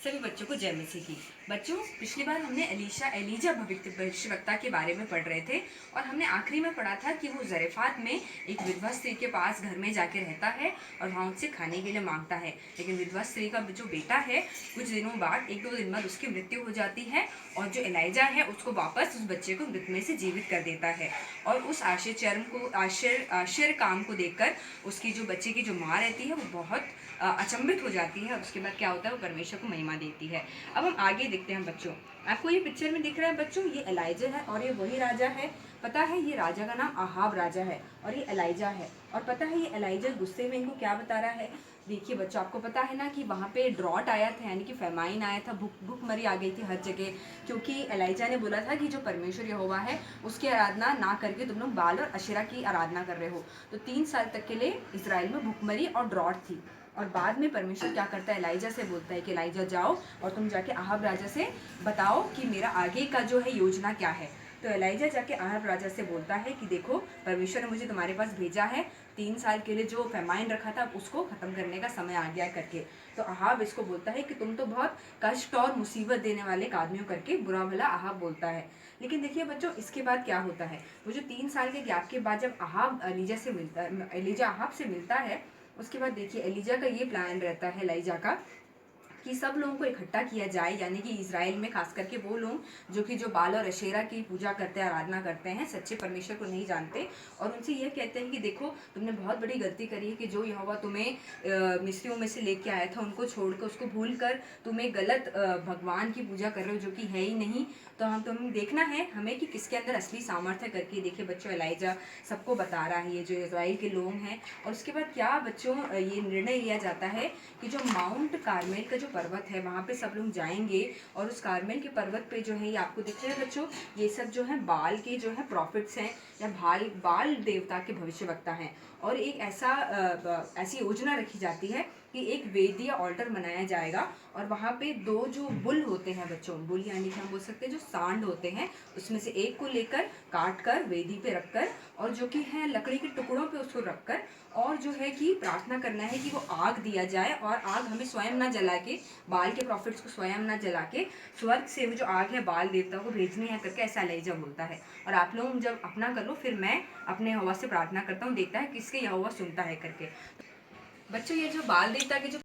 सभी बच्चों को जय मसीह की। बच्चों, पिछली बार हमने एलीजा भविष्यवक्ता के बारे में पढ़ रहे थे और हमने आखिरी में पढ़ा था कि वो जरेफात में एक विधवा स्त्री के पास घर में जाके रहता है और वहाँ उससे खाने के लिए मांगता है। लेकिन विधवा स्त्री का जो बेटा है, कुछ दिनों बाद, 1-2 दिन बाद उसकी मृत्यु हो जाती है और जो एलाइजा है उसको वापस उस बच्चे को मृत में से जीवित कर देता है। और उस आश्चर्य काम को देखकर उसकी जो बच्चे की जो माँ रहती है वो बहुत अचंभित हो जाती है। उसके बाद क्या होता है, वो परमेश्वर को महिमा देती है। अब हम आगे देखते हैं बच्चों। आपको ये पिक्चर में दिख रहा है बच्चों, ये एलाइजा है और ये वही राजा है। पता है ये राजा का नाम आहाब राजा है और ये एलाइजा है। और पता है ये एलाइजा गुस्से में इनको क्या बता रहा है। देखिए बच्चों, आपको पता है ना कि वहाँ पे ड्रॉट आया था, यानी कि फेमाइन आया था, भूखमरी आ गई थी हर जगह, क्योंकि एलाइजा ने बोला था कि जो परमेश्वर यहोवा है उसकी आराधना ना करके तुम लोग बाल और अशेरा की आराधना कर रहे हो। तो 3 साल तक के लिए इजराइल में भूखमरी और ड्रॉट थी। और बाद में परमेश्वर क्या करता है, एलाइजा से बोलता है कि एलाइजा जाओ और तुम जाके आहाब राजा से बताओ कि मेरा आगे का जो है योजना क्या है। तो एलाइजा जाके आहाब राजा से बोलता है कि देखो, परमेश्वर ने मुझे तुम्हारे पास भेजा है, 3 साल के लिए जो फेमाइन रखा था उसको खत्म करने का समय आ गया करके। तो आहाब इसको बोलता है कि तुम तो बहुत कष्ट और मुसीबत देने वाले आदमियों करके बुरा भला आहाब बोलता है। लेकिन देखिए बच्चों, इसके बाद क्या होता है, वो जो 3 साल के गैप के बाद जब एलीजा आहाब से मिलता है, उसके बाद देखिए एलीजा का ये प्लान रहता है, एलीजा का, कि सब लोगों को इकट्ठा किया जाए, यानी कि इजराइल में खास करके वो लोग जो बाल और अशेरा की पूजा करते हैं, आराधना करते हैं, सच्चे परमेश्वर को नहीं जानते, और उनसे ये कहते हैं कि देखो, तुमने बहुत बड़ी गलती करी है कि जो यहोवा तुम्हें मिस्रियों में से लेके आया था उनको छोड़कर, उसको भूल कर तुम एक गलत भगवान की पूजा कर रहे हो जो कि है ही नहीं। तो तुम देखना है हमें कि किसके अंदर असली सामर्थ्य करके। देखिए बच्चों, एलाइजा सबको बता रहा है, ये जो इजराइल के लोग हैं। और उसके बाद क्या बच्चों, ये निर्णय लिया जाता है कि जो माउंट कार्मेल का जो पर्वत है वहाँ पे सब लोग जाएंगे, और उस कार्मेल के पर्वत पे जो है, ये आपको दिख रहे हैं बच्चों, ये सब जो है बाल के जो है प्रॉफिट्स हैं, या बाल देवता के भविष्यवक्ता हैं। और एक ऐसी योजना रखी जाती है कि एक वेदी या ऑल्टर बनाया जाएगा, और वहाँ पे 2 जो बुल होते हैं बच्चों, बुल यानी कि हम बोल सकते हैं जो सांड होते हैं, उसमें से एक को लेकर काट कर वेदी पे रखकर, और जो कि है लकड़ी के टुकड़ों पे उसको रखकर, और जो है कि प्रार्थना करना है कि वो आग दिया जाए, और आग हमें स्वयं ना जला के, बाल के प्रॉफिट्स को स्वयं ना जला के, स्वर्ग से वो जो आग है बाल देवता को भेजनी है करके ऐसा एलाइजा बोलता है। और आप लोग जब अपना कर लो, फिर मैं अपने यहोवा से प्रार्थना करता हूँ, देखता है किसके यहोवा सुनता है करके। बच्चों, ये जो बाल देवता के जो